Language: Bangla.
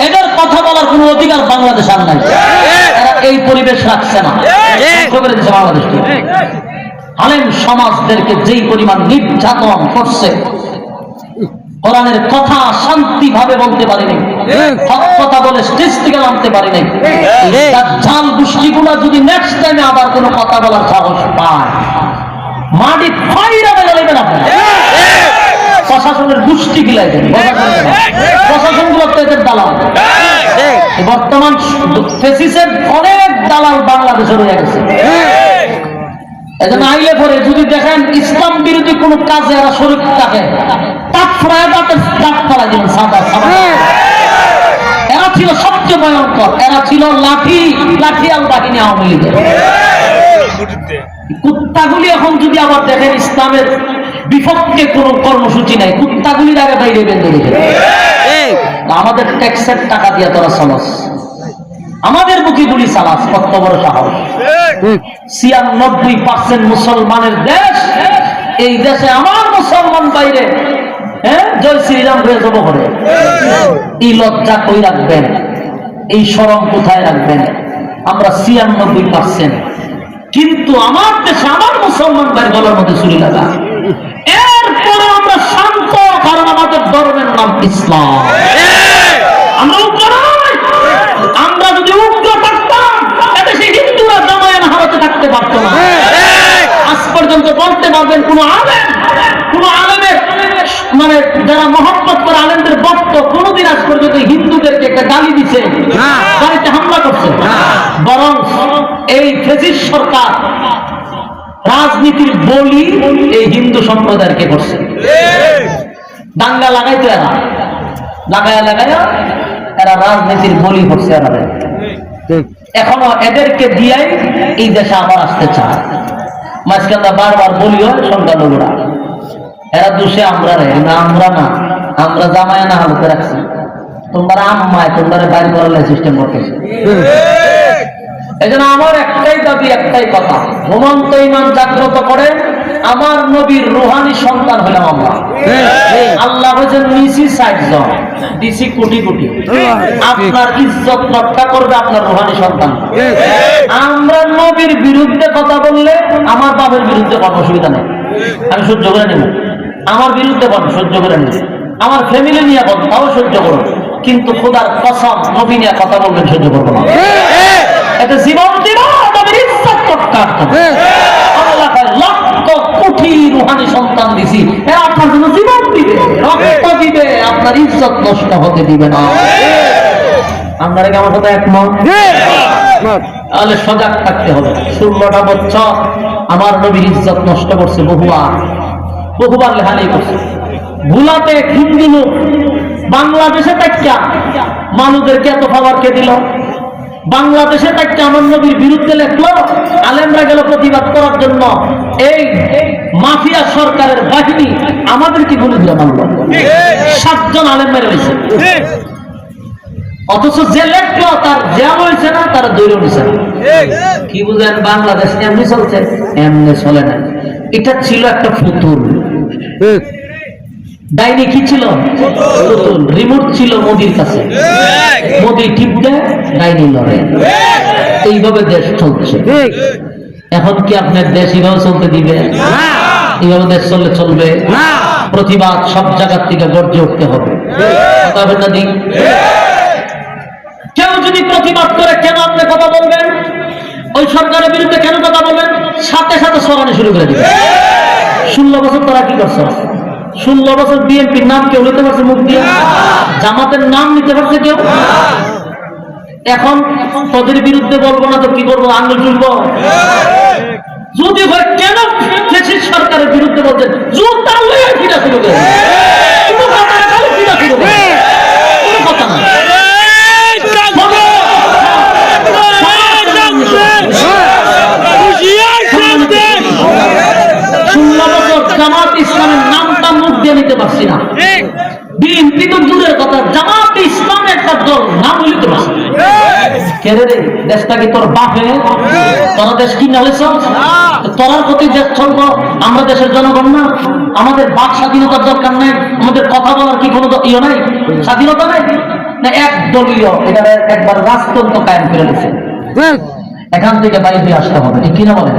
এদের কথা বলার কোনো অধিকার বাংলাদেশ আর নাই। এরা এই পরিবেশ রাখছে না বাংলাদেশকে। আলেম সমাজদেরকে যেই পরিমাণ নির্যাতন করছে, কোরআনের কথা শান্তি ভাবে বলতে পারিনি, হক কথা বলে স্টেজ থেকে নামতে পারিনি। দাজ্জাল গোষ্ঠীগুলো যদি নেক্সট টাইমে আবার কোনো কথা বলার সাহস পায়, মাটি ফাইরা বেলাইবে না। প্রশাসনের গোষ্ঠী গিলাই দেন, প্রশাসনগুলো তো এদের দালাল। বর্তমান ফেসিসের অনেক দালাল বাংলাদেশে রয়ে গেছে। এজন্য আইলে পরে যদি দেখেন ইসলাম বিরোধী কোন কাজে এরা শরীর থাকে, এরা ছিল সবচেয়ে ভয়ঙ্কর। এরা ছিল লাঠিয়াল বাহিনী আওয়ামী লীগের কুত্তাগুলি। এখন যদি আবার দেখেন ইসলামের বিপক্ষে কোন কর্মসূচি নাই, কুত্তাগুলির আগে বাইরে বেঁধে রেখে আমাদের ট্যাক্সের টাকা দিয়ে তোরা চলস, আমাদের মুখে গুলি চালাস, কত বড় সাহস। 96% মুসলমানের দেশ, এই দেশে আমার মুসলমান বাইরে জয় শ্রীরাম হয়ে জব করে। এই লজ্জা কই রাখবেন, এই শরম কোথায় রাখবেন? আমরা 96%, কিন্তু আমার দেশে আমার মুসলমান ভাই গলার মধ্যে ছুরি লাগা। এরপরে আমরা শান্ত, কারণ আমাদের ধর্মের নাম ইসলাম। আমরা উগ্র নই। আমরা যদি উগ্র থাকতাম এদেশে হিন্দুরা জামায়াত হারাতে থাকতে পারত না। আজ পর্যন্ত বলতে পারবেন কোন আলেমের মানে যারা মহব্বত করে আলেমদের বক্ত কোনদিন আজ পর্যন্ত হিন্দুদেরকে একটা গালি দিছে, বাড়িতে হামলা করছে? বরং এই ফেসিস্ট সরকার রাজনীতির বলি এই হিন্দু সম্প্রদায়কে করছে। দাঙ্গা লাগাইতো এরা, লাগায়া এরা রাজনীতির বলি করছে। এখনো এদেরকে দিয়াই এই দেশে আবার আসতে চায়। মাঝখানে বারবার বলি হয় সংখ্যালঘুরা, এরা দোষে আমরা না, আমরা জামায় না হালতে রাখছি। তোমরা আম্মায় তোমরা বাইর করার সিস্টেম করতেছে। এই জন্য আমার একটাই দাবি, একটাই কথা, ঘুমন্ত ইমান জাগ্রত করে আমার নবীর রুহানি সন্তান হলাম আমরা। আল্লাহ বলেছেন নিচি 60 জন, দিছি কোটি কোটি। আপনার ইজ্জত রক্ষা করবে আপনার রুহানি সন্তান। আমরা নবীর বিরুদ্ধে কথা বললে আমার বাবার বিরুদ্ধে কোনো অসুবিধা নেই, আমি সহ্য করে নেব। আমার বিরুদ্ধে বল, সহ্য করে নেব। আমার ফ্যামিলি নিয়ে বল, তাও সহ্য করো। কিন্তু খোদার কসম, নবী নিয়ে কথা বলবেন সহ্য করবো না। এটা জীবন দিব, নবীর ইজ্জত রক্ষা করবে। আল্লাহ লক্ষ কোটি রুহানি সন্তান দিছি, এরা আপনার জন্য জীবন দিবে, রক্ত দিবে, আপনার ইজ্জত নষ্ট হতে দিবে না। আপনারা কি আমার কথা একমত? তাহলে সজাগ থাকতে হবে। 16টা বছর আমার নবীর ইজ্জত নষ্ট করছে, বহুবার লেহানি করছে। ভুলাতে হিন্দু লোক বাংলাদেশে তাকিয়া মানুষদেরকে এত খাবার কে দিল? বাংলাদেশে তাকিয়া আমার নবীর বিরুদ্ধে লেখলো, আলেমরা গেল প্রতিবাদ করার জন্য। এই মাফিয়া সরকারের বাহিনী আমাদেরকে গুলি দিয়ে মারল, 7 জন আলেম মেরে হয়েছে। অথচ যে লেখলো তার জ্যাম হয়েছে না, তার দৈর্য হয়েছে না। কি বুঝেন? বাংলাদেশ এমনি চলছে, এমনি চলে না। এটা ছিল একটা ফুতুল। ডাইনি কি ছিল? পুতুল। রিমোট ছিল মোদির কাছে, মোদি টিপ দেয়, ডাইনি লড়ে। এইভাবে দেশ চলছে। এখন কি আপনার দেশ এইভাবে চলতে দিবে? এইভাবে দেশ চললে চলবে? প্রতিবাদ সব জায়গার থেকে গর্জে উঠতে হবে। কেউ যদি প্রতিবাদ করে, কেন আপনি কথা বলবেন? ওই সরকারের বিরুদ্ধে কেন কথা বলবেন? সাথে সাথে সরানো শুরু করে দিবে। 16 বছর তারা কি করছে? 16 বছর বিএনপির নাম কেউ নিতে পারছে মুখ দিয়ে? জামাতের নাম নিতে পারছে কেউ? এখন তোদের বিরুদ্ধে বলবো না তো কি করবো? আঙুল চুলবো? যদি হয় কেন সরকারের বিরুদ্ধে বলছেন? জোরদার লইয়া ফিরা শুরু করে কথা না। জামাত ইসলামের নামটা মুখ দিয়ে নিতে পারছি না। বিএনপি তো দূরের কথা, জামাত ইসলামের একটা দল নাম নিতে পারছি না। কেড়ে রে দেশটা কি তোর বাপে? তোরা দেশ কিনে হয়েছ? তোরার প্রতি দেশ চলবো, আমরা দেশের জনগণ না? আমাদের বাক স্বাধীনতার দরকার নাই? আমাদের কথা বলার কি কোনো ইয়ে নাই, স্বাধীনতা নাই? না একদলীয় এটা একবার রাজতন্ত্র কায়েম করে দিচ্ছে। এখান থেকে বাইরে আসতে হবে, ঠিক কিনা বলেন?